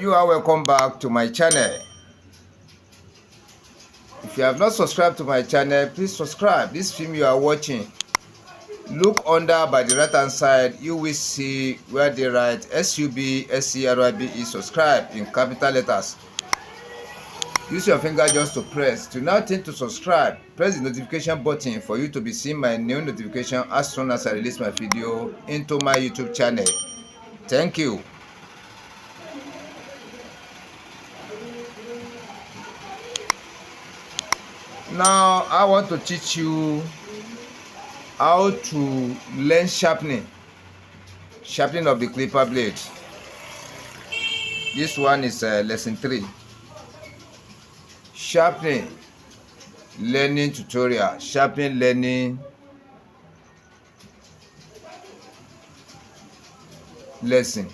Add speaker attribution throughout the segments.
Speaker 1: You are welcome back to my channel. If you have not subscribed to my channel, please subscribe. This film you are watching, look under by the right hand side, you will see where they write SUBSCRIBE subscribe in capital letters. Use your finger just to press. Do not think to subscribe. Press the notification button for you to be seeing my new notification as soon as I release my video into my YouTube channel. Thank you. Now I want to teach you how to learn sharpening of the clipper blade. This one is lesson 3. Sharpening learning tutorial. Sharpening learning lesson.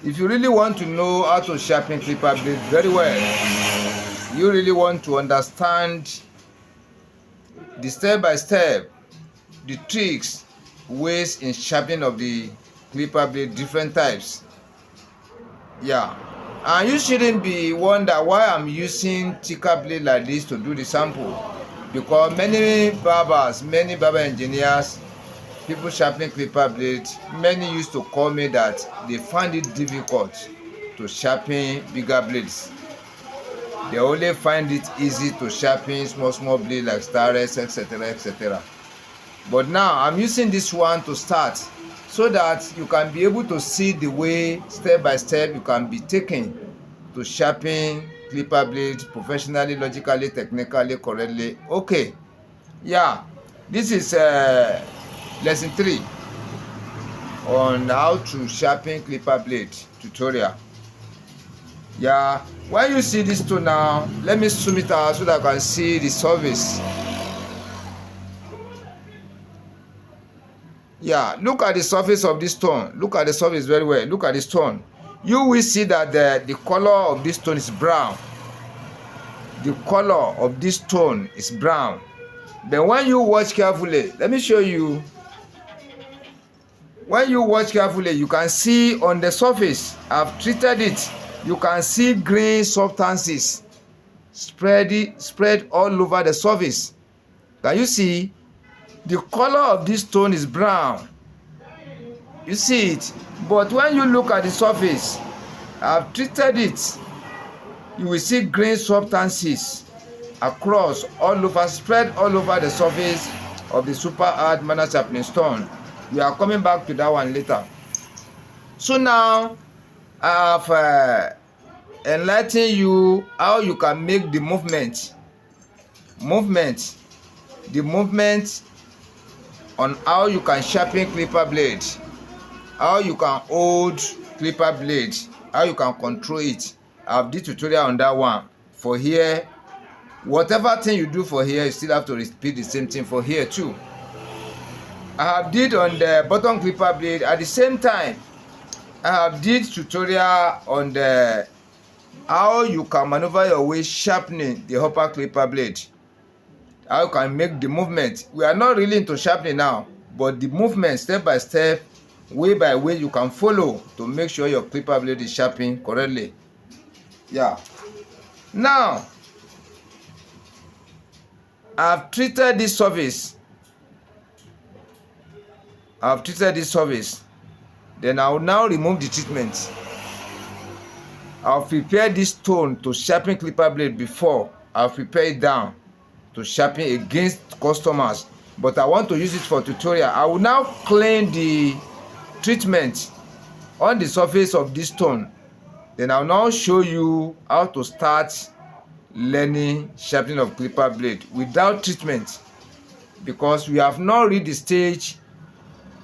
Speaker 1: If you really want to know how to sharpen clipper blade very well, you really want to understand the step-by-step, the tricks, ways in sharpening of the clipper blade, different types. Yeah, and you shouldn't be wonder why I'm using thicker blade like this to do the sample, because many barber engineers, people sharpening clipper blade, many used to call me that they find it difficult to sharpen bigger blades. They only find it easy to sharpen small blades like starless, etc. But now I'm using this one to start, so that you can be able to see the way step by step you can be taken to sharpen clipper blade professionally, logically, technically, correctly. Okay, yeah, this is lesson 3 on how to sharpen clipper blade tutorial. Yeah, when you see this tool now, let me zoom it out so that I can see the surface. Yeah, look at the surface of this stone. Look at the surface very well. Look at the stone. You will see that the color of this stone is brown. The color of this stone is brown. Then when you watch carefully, let me show you. When you watch carefully, you can see on the surface, I've treated it, you can see green substances spread all over the surface. Can you see? The color of this stone is brown. You see it? But when you look at the surface, I've treated it, you will see green substances across all over, spread all over the surface of the super hard manual sharpening stone. We are coming back to that one later. So now I've enlightened you how you can make the movement on how you can sharpen clipper blade, how you can hold clipper blade, how you can control it. I have did tutorial on that one. For here, whatever thing you do for here, you still have to repeat the same thing for here too. I have did on the bottom clipper blade. At the same time, I have did tutorial on the how you can maneuver your way sharpening the upper clipper blade, how you can make the movement. We are not really into sharpening now, but the movement step by step, way by way, you can follow to make sure your clipper blade is sharpened correctly. Yeah, now I've treated this surface. Then I will now remove the treatment. I'll prepare this stone to sharpen clipper blade before. I'll prepare it down to sharpen against customers, but I want to use it for tutorial. I will now clean the treatment on the surface of this stone. Then I'll now show you how to start learning sharpening of clipper blade without treatment, because we have not reached the stage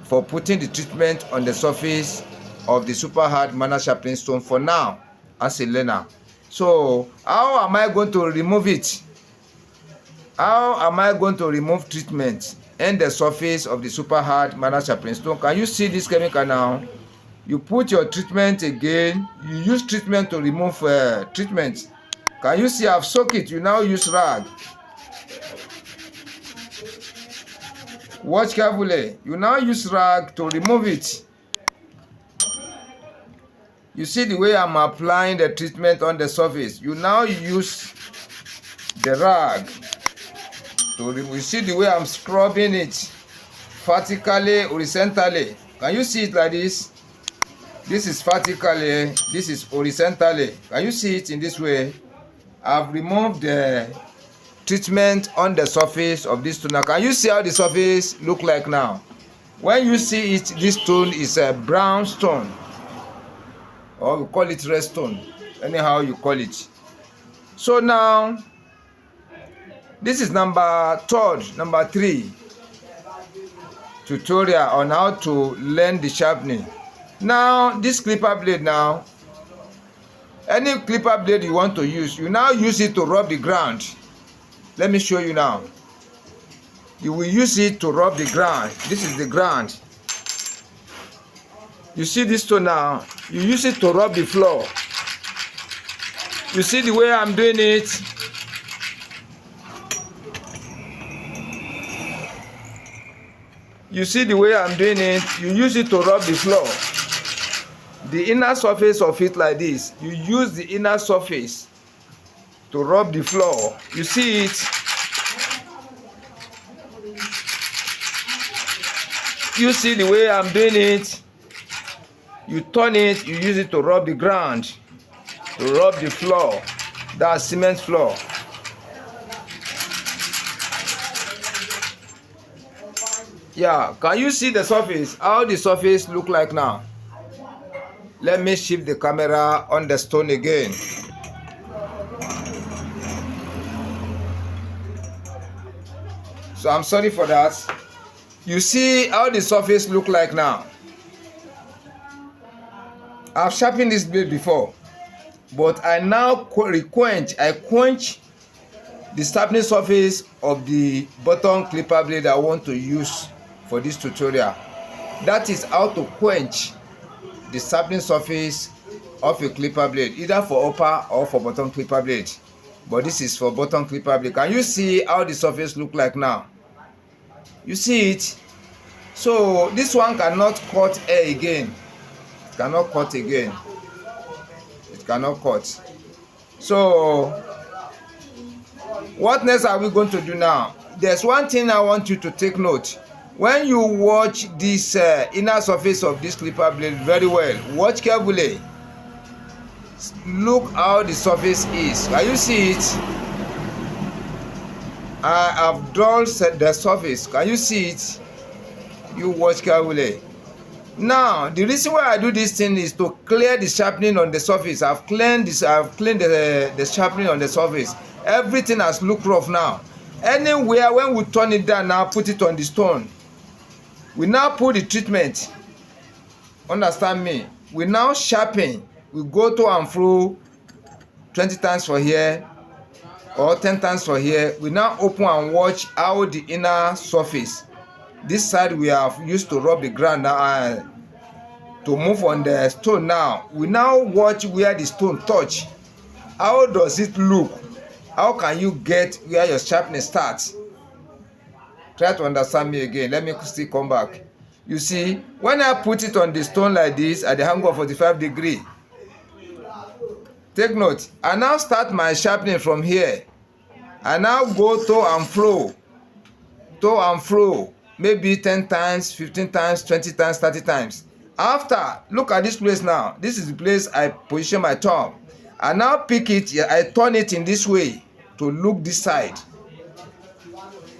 Speaker 1: for putting the treatment on the surface of the super hard manual sharpening stone for now as a learner. So how am I going to remove it? How am I going to remove treatment in the surface of the super hard manual sharpening stone? Can you see this chemical now? You put your treatment again. You use treatment to remove treatment. Can you see I've soaked it? You now use rag. Watch carefully. You now use rag to remove it. You see the way I'm applying the treatment on the surface. You now use the rag to remove. You see the way I'm scrubbing it vertically, horizontally. Can you see it like this? This is vertically, this is horizontally. Can you see it in this way? I've removed the treatment on the surface of this stone. Now, can you see how the surface look like now? When you see it, this stone is a brown stone, or we call it red stone, anyhow you call it. So now, this is number 3 tutorial on how to learn the sharpening. Now, this clipper blade now, any clipper blade you want to use, you now use it to rub the ground. Let me show you now. You will use it to rub the ground. This is the ground. You see this stone now, you use it to rub the floor. You see the way I'm doing it? You see the way I'm doing it? You use it to rub the floor. The inner surface of it like this. You use the inner surface to rub the floor. You see it? You see the way I'm doing it? You turn it, you use it to rub the ground, to rub the floor. That's cement floor. Yeah, can you see the surface? How the surface look like now? Let me shift the camera on the stone again. So I'm sorry for that. You see how the surface look like now? I've sharpened this blade before, but I now quench the sharpening surface of the bottom clipper blade I want to use for this tutorial. That is how to quench the sharpening surface of a clipper blade, either for upper or for bottom clipper blade. But this is for bottom clipper blade. Can you see how the surface look like now? You see it? So this one cannot cut air again. It cannot cut again. It cannot cut. So what next are we going to do now? There's one thing I want you to take note. When you watch this inner surface of this clipper blade very well, watch carefully. Look how the surface is. Can you see it? I have dulled the surface. Can you see it? You watch carefully. Now, the reason why I do this thing is to clear the sharpening on the surface. I've cleaned the sharpening on the surface. Everything has looked rough now. Anywhere when we turn it down now, put it on the stone. We now put the treatment. Understand me? We now sharpen. We go to and fro 20 times for here or 10 times for here. We now open and watch how the inner surface. This side we have used to rub the ground now to move on the stone now. We now watch where the stone touch. How does it look? How can you get where your sharpening starts? Try to understand me again. Let me still come back. You see, when I put it on the stone like this at the angle of 45 degrees, take note, I now start my sharpening from here. I now go to and fro, maybe 10 times, 15 times, 20 times, 30 times. After, look at this place now. This is the place I position my thumb. I now pick it, I turn it in this way to look this side.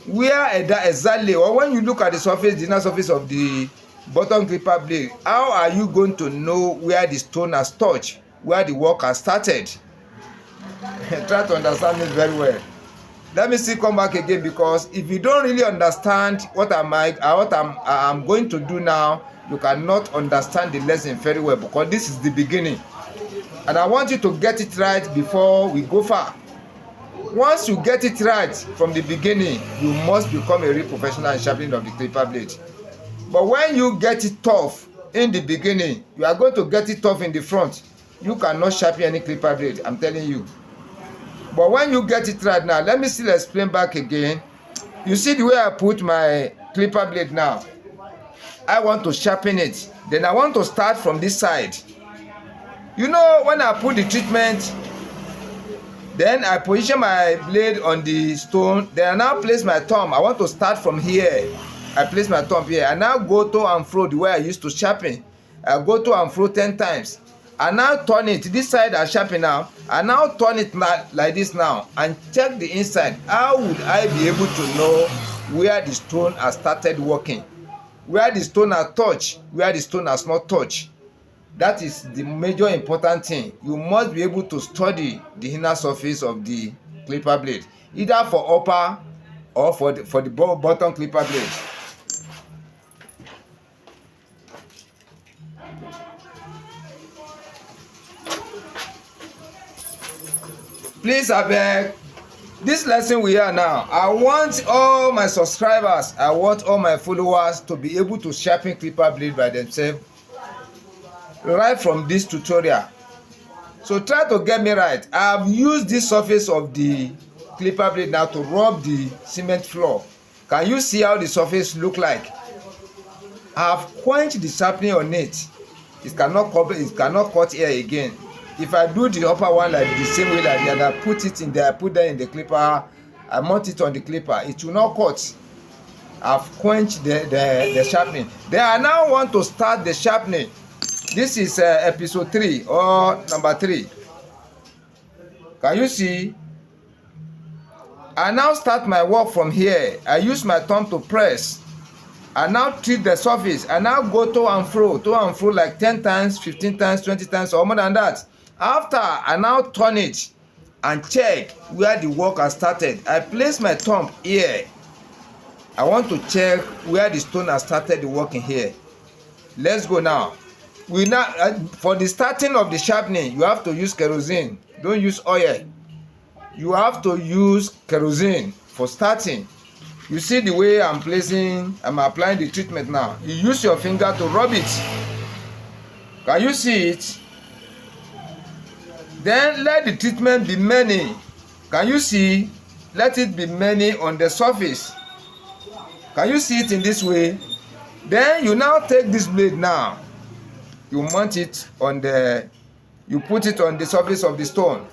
Speaker 1: Where exactly, or when you look at the surface, the inner surface of the bottom clipper blade, how are you going to know where the stone has touched, where the work has started? Try to understand it very well. Let me still come back again, because if you don't really understand what I'm going to do now, you cannot understand the lesson very well, because this is the beginning. And I want you to get it right before we go far. Once you get it right from the beginning, you must become a real professional in sharpening of the clipper blade. But when you get it tough in the beginning, you are going to get it tough in the front. You cannot sharpen any clipper blade, I'm telling you. But when you get it right now, let me still explain back again. You see the way I put my clipper blade now. I want to sharpen it. Then I want to start from this side. You know, when I put the treatment, then I position my blade on the stone. Then I now place my thumb. I want to start from here. I place my thumb here. I now go to and fro the way I used to sharpen. I go to and fro 10 times. I now turn it. This side I sharpen now. I now turn it like this now and check the inside. How would I be able to know where the stone has started working? Where the stone has touched, where the stone has not touched. That is the major important thing. You must be able to study the inner surface of the clipper blade, either for upper or for the bottom clipper blade. Please abeg, this lesson we are now, I want all my subscribers, I want all my followers to be able to sharpen clipper blade by themselves right from this tutorial. So try to get me right. I have used this surface of the clipper blade now to rub the cement floor. Can you see how the surface look like? I have quenched the sharpening on it. It cannot cut here again. If I do the upper one like the same way like that, I put it in there, I put that in the clipper, I mount it on the clipper, it will not cut. I've quenched the sharpening. Then I now want to start the sharpening. This is episode 3 or number 3. Can you see? I now start my work from here. I use my thumb to press. I now treat the surface. I now go to and fro like 10 times, 15 times, 20 times, or more than that. After, I now turn it and check where the work has started. I place my thumb here. I want to check where the stone has started the work in here. Let's go now. We now for the starting of the sharpening, you have to use kerosene. Don't use oil. You have to use kerosene for starting. You see the way I'm applying the treatment now. You use your finger to rub it. Can you see it? Then let the treatment be many. Can you see? Let it be many on the surface. Can you see it in this way? Then you now take this blade now. You mount it on you put it on the surface of the stone.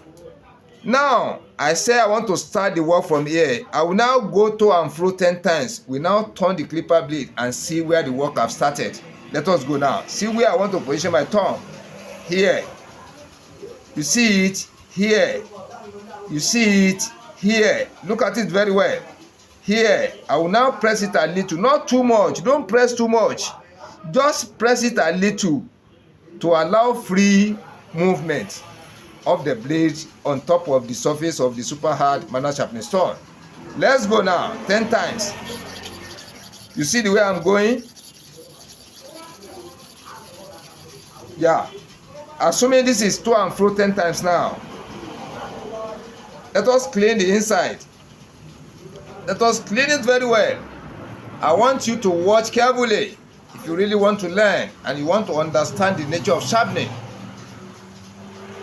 Speaker 1: Now, I say I want to start the work from here. I will now go to and fro 10 times. We now turn the clipper blade and see where the work have started. Let us go now. See where I want to position my thumb. Here. You see it? Here. You see it? Here. Look at it very well. Here. I will now press it a little. Not too much. Don't press too much. Just press it a little to allow free movement of the blade on top of the surface of the super hard manual sharpening stone. Let's go now 10 times. You see the way I'm going? Yeah. Assuming this is to and fro 10 times now. Let us clean the inside. Let us clean it very well. I want you to watch carefully. If you really want to learn and you want to understand the nature of sharpening.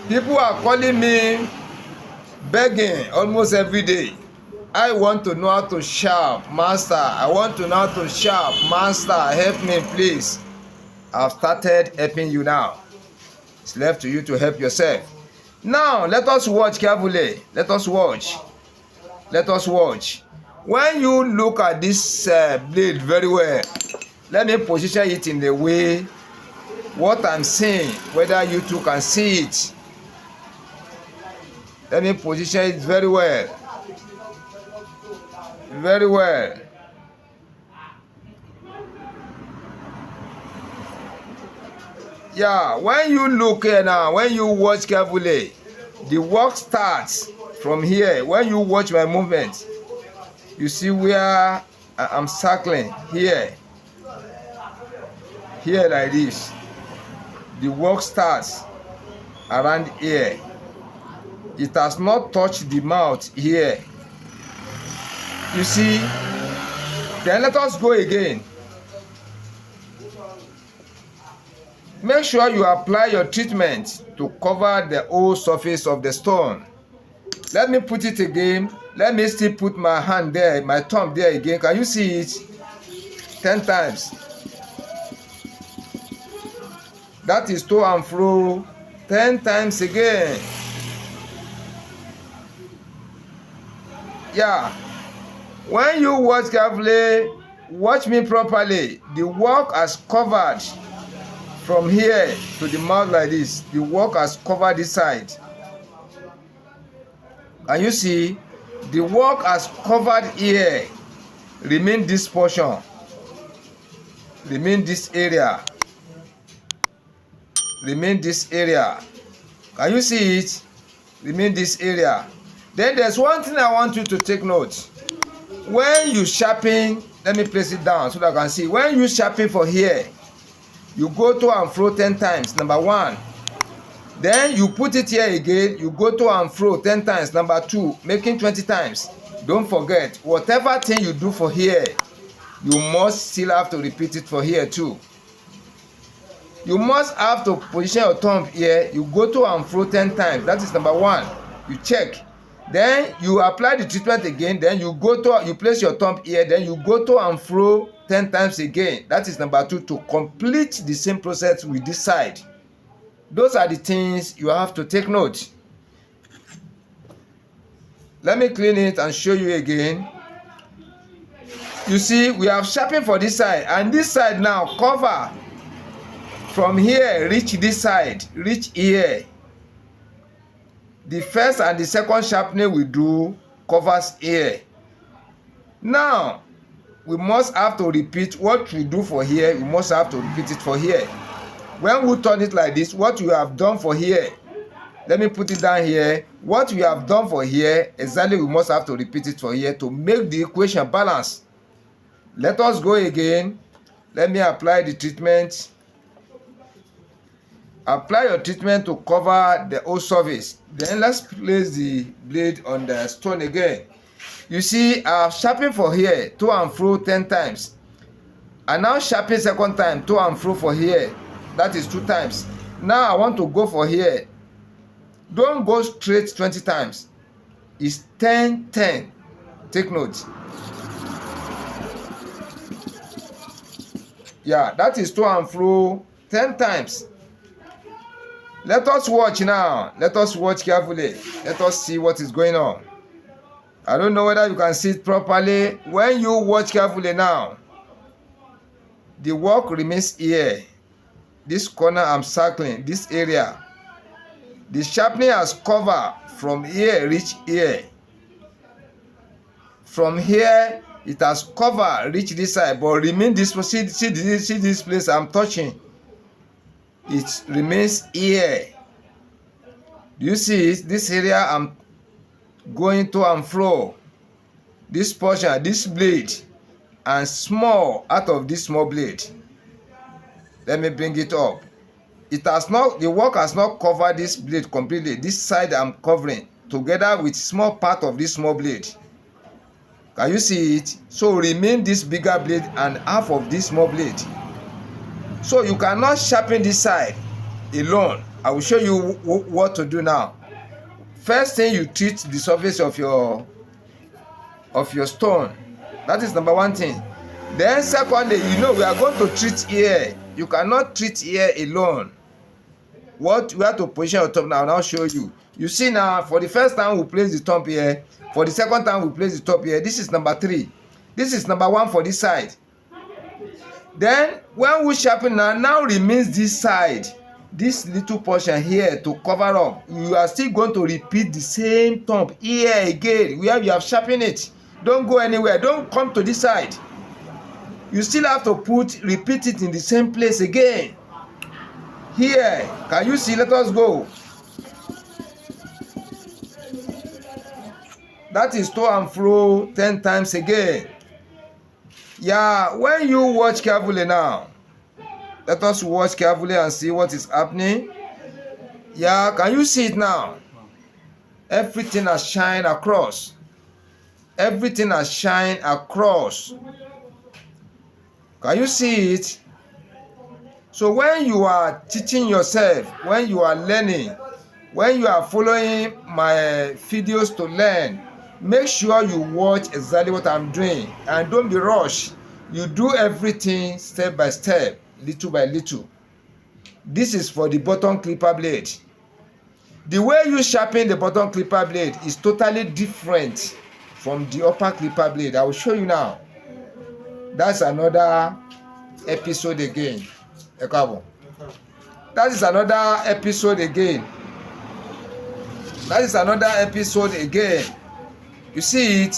Speaker 1: People are calling me, begging almost every day. I want to know how to sharp, master. I want to know how to sharp, master. Help me, please. I've started helping you now. It's left to you to help yourself. Now, let us watch carefully. Let us watch. Let us watch. When you look at this blade very well, let me position it in the way what I'm saying, whether you two can see it. Let me position it very well. Very well. Yeah, when you look here now, when you watch carefully, the work starts from here. When you watch my movement, you see where I'm circling here. Here like this. The work starts around here. It has not touched the mouth here. You see? Then let us go again. Make sure you apply your treatment to cover the whole surface of the stone. Let me put it again. Let me still put my hand there, my thumb there again. Can you see it? 10 times. That is to and fro 10 times again. Yeah, when you watch carefully, watch me properly. The work has covered from here to the mouth like this. The work has covered this side. Can you see? The work has covered here. Remain this portion. Remain this area. Remain this area. Can you see it? Remain this area. Then there's one thing I want you to take note. When you sharpen, let me place it down so that I can see. When you sharpen for here, you go to and fro 10 times, number 1. Then you put it here again, you go to and fro 10 times, number 2, making 20 times. Don't forget, whatever thing you do for here, you must still have to repeat it for here too. You must have to position your thumb here, you go to and fro 10 times, that is number 1. You check. Then you apply the treatment again, then you place your thumb here, then you go to and fro 10 times again. That is number 2, to complete the same process with this side. Those are the things you have to take note. Let me clean it and show you again. You see, we have sharpened for this side, and this side now cover from here, reach this side, reach here. The first and the second sharpening we do covers here. Now, we must have to repeat what we do for here. We must have to repeat it for here. When we turn it like this, what you have done for here, let me put it down here. What we have done for here, exactly we must have to repeat it for here to make the equation balance. Let us go again. Let me apply the treatment. Apply your treatment to cover the whole surface. Then let's place the blade on the stone again. You see, I have sharpened for here, to and fro 10 times. I now sharpen second time, to and fro for here. That is 2 times. Now I want to go for here. Don't go straight 20 times. It's 10, 10. Take note. Yeah, that is to and fro 10 times. Let us watch now. Let us watch carefully. Let us see what is going on. I don't know whether you can see it properly. When you watch carefully now, the work remains here. This corner I'm circling, this area. The sharpening has covered from here, reach here. From here, it has covered, reach this side, but remain this. See this place I'm touching. It remains here. Do you see it? This area I'm going to and fro. This portion, this blade, and small out of this small blade. Let me bring it up. It has not, the work has not covered this blade completely. This side I'm covering together with small part of this small blade. Can you see it? So remain this bigger blade and half of this small blade. So you cannot sharpen this side alone. I will show you what to do now. First thing, you treat the surface of your stone. That is number 1 thing. Then secondly, you know we are going to treat here. You cannot treat here alone. What we have to position your top now, I'll now show you. You see now, for the first time we place the top here. For the second time we place the top here. This is number 3. This is number 1 for this side. Then when we sharpen now remains this side, this little portion here to cover up. You are still going to repeat the same thumb here again where you have sharpened it. Don't go anywhere. Don't come to this side. You still have to repeat it in the same place again. Here, can you see? Let us go. That is to and fro 10 times again. Yeah, when you watch carefully now, let us watch carefully and see what is happening. Yeah, can you see it now? Everything has shined across. Everything has shined across. Can you see it? So when you are teaching yourself, when you are learning, when you are following my videos to learn, make sure you watch exactly what I'm doing and don't be rushed. You do everything step by step, little by little. This is for the bottom clipper blade. The way you sharpen the bottom clipper blade is totally different from the upper clipper blade. I will show you now. That's another episode again. That is another episode again. That is another episode again. You see it?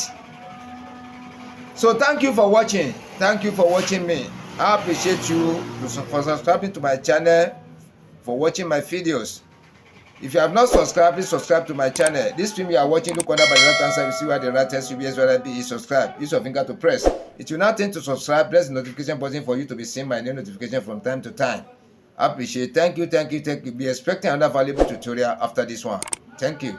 Speaker 1: So thank you for watching. Thank you for watching me. I appreciate you for subscribing to my channel, for watching my videos. If you have not subscribed, please subscribe to my channel. This film you are watching, look under by the right hand side, you see where the right text will be as well as be subscribe. Use your finger to press. It will not tend to subscribe. Press the notification button for you to be seeing my new notification from time to time. I appreciate it. Thank you. Be expecting another valuable tutorial after this one. Thank you.